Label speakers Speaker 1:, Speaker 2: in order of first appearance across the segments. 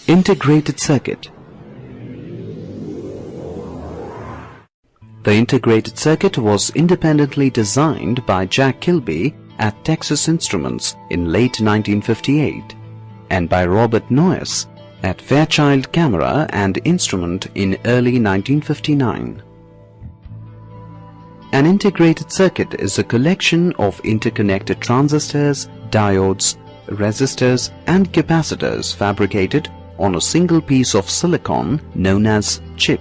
Speaker 1: Integrated circuit. The integrated circuit was independently designed by Jack Kilby at Texas Instruments in late 1958 and by Robert Noyes at Fairchild Camera and Instrument in early 1959. An integrated circuit is a collection of interconnected transistors, diodes, resistors and capacitors fabricated on a single piece of silicon known as chip.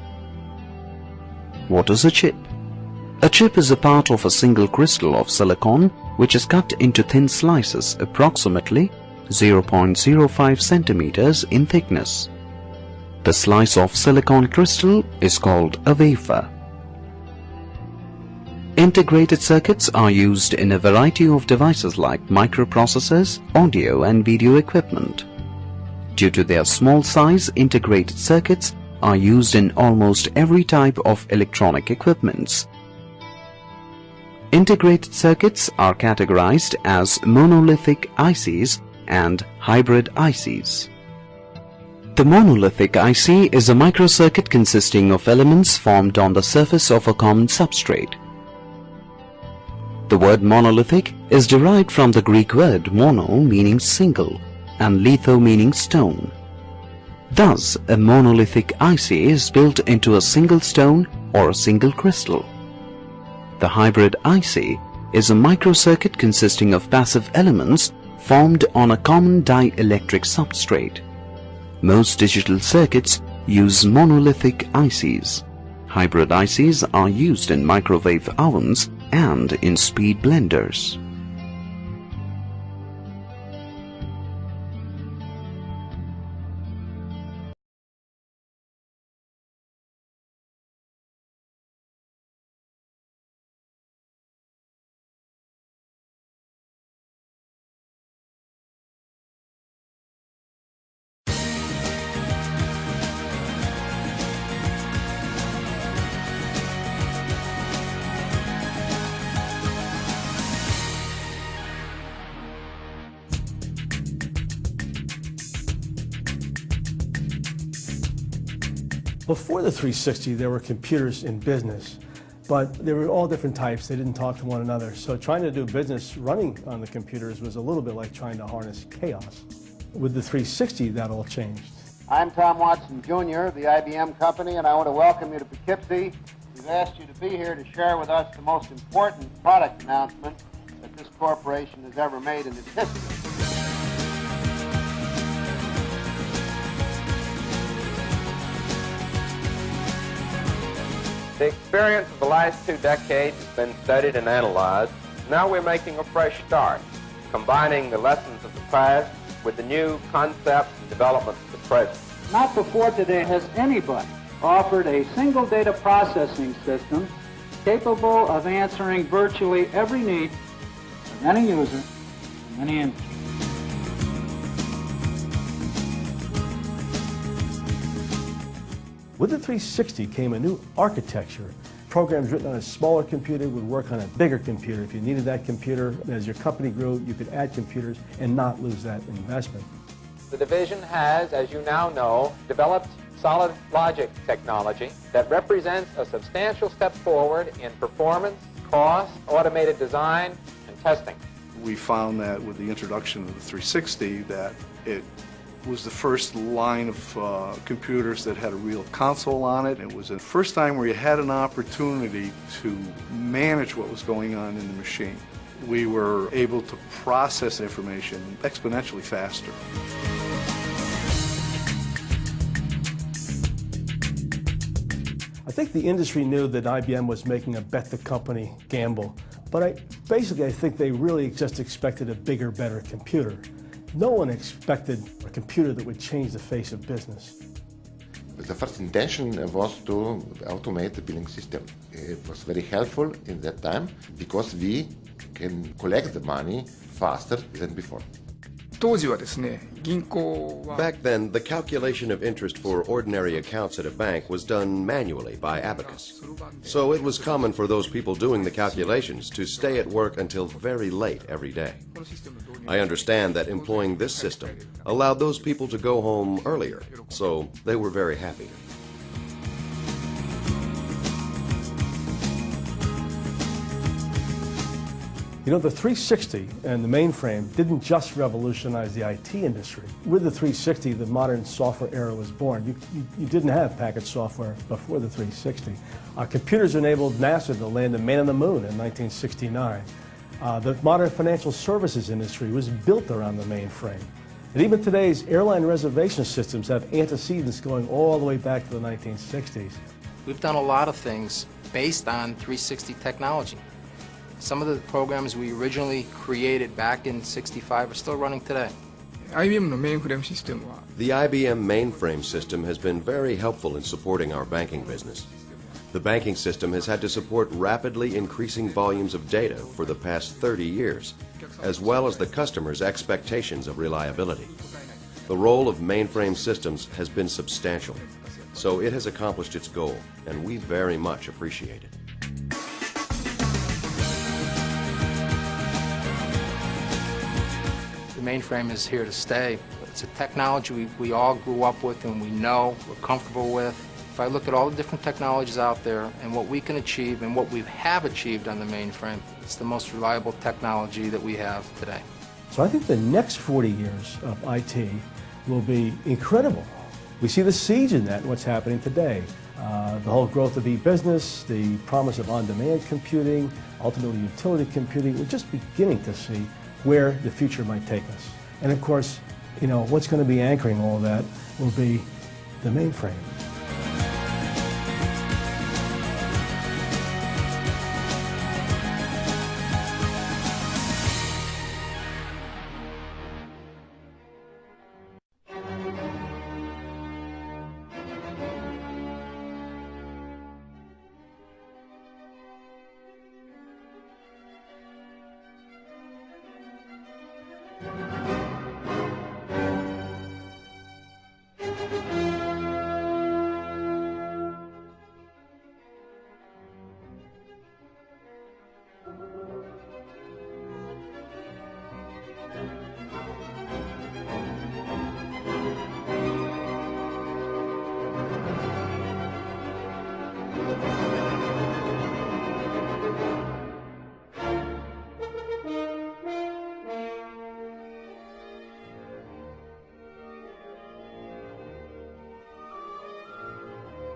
Speaker 1: What is a chip? A chip is a part of a single crystal of silicon which is cut into thin slices approximately 0.05 centimeters in thickness. The slice of silicon crystal is called a wafer. Integrated circuits are used in a variety of devices like microprocessors, audio and video equipment. Due to their small size, integrated circuits are used in almost every type of electronic equipments. Integrated circuits are categorized as monolithic ICs and hybrid ICs. The monolithic IC is a microcircuit consisting of elements formed on the surface of a common substrate. The word monolithic is derived from the Greek word mono meaning single and litho meaning stone. Thus, a monolithic IC is built into a single stone or a single crystal. The hybrid IC is a microcircuit consisting of passive elements formed on a common dielectric substrate. Most digital circuits use monolithic ICs. Hybrid ICs are used in microwave ovens and in speed blenders.
Speaker 2: Before the 360, there were computers in business, but they were all different types. They didn't talk to one another. So trying to do business running on the computers was a little bit like trying to harness chaos. With the 360, that all changed.
Speaker 3: I'm Tom Watson, Jr. of the IBM Company, and I want to welcome you to Poughkeepsie. We've asked you to be here to share with us the most important product announcement that this corporation has ever made in its history.
Speaker 4: The experience of the last 2 decades has been studied and analyzed. Now we're making a fresh start, combining the lessons of the past with the new concepts and developments of the present.
Speaker 5: Not before today has anybody offered a single data processing system capable of answering virtually every need of any user in any industry.
Speaker 2: With the 360 came a new architecture. Programs written on a smaller computer would work on a bigger computer. If you needed that computer, as your company grew, you could add computers and not lose that investment.
Speaker 4: The division has, as you now know, developed solid logic technology that represents a substantial step forward in performance, cost, automated design, and testing.
Speaker 6: We found that with the introduction of the 360 that it was the first line of computers that had a real console on it. It was the first time where you had an opportunity to manage what was going on in the machine. We were able to process information exponentially faster.
Speaker 2: I think the industry knew that IBM was making a bet-the-company gamble, but I think they really just expected a bigger, better computer. No one expected a computer that would change the face of business.
Speaker 7: The first intention was to automate the billing system. It was very helpful in that time because we can collect the money faster than before.
Speaker 8: 当時はですね、銀行は
Speaker 9: Back then, the calculation of interest for ordinary accounts at a bank was done manually by abacus. So it was common for those people doing the calculations to stay at work until very late every day. I understand that employing this system allowed those people to go home earlier, so they were very happy.
Speaker 2: You know, the 360 and the mainframe didn't just revolutionize the IT industry. With the 360, the modern software era was born. You didn't have packaged software before the 360. Computers enabled NASA to land a man on the moon in 1969. The modern financial services industry was built around the mainframe. And even today's airline reservation systems have antecedents going all the way back to the 1960s.
Speaker 10: We've done a lot of things based on 360 technology. Some of the programs we originally created back in '65 are still running today.
Speaker 8: IBM のメインフレームシステムは
Speaker 9: The IBM mainframe system has been very helpful in supporting our banking business. The banking system has had to support rapidly increasing volumes of data for the past 30 years, as well as the customer's expectations of reliability. The role of mainframe systems has been substantial, so it has accomplished its goal, and we very much appreciate it.
Speaker 10: The mainframe is here to stay. It's a technology we all grew up with and we know, we're comfortable with. If I look at all the different technologies out there and what we can achieve and what we have achieved on the mainframe, it's the most reliable technology that we have today.
Speaker 2: So I think the next 40 years of IT will be incredible. We see the siege in that, what's happening today. The whole growth of e-business, the promise of on-demand computing, ultimately utility computing. We're just beginning to see where the future might take us. And of course, you know, what's going to be anchoring all that will be the mainframe.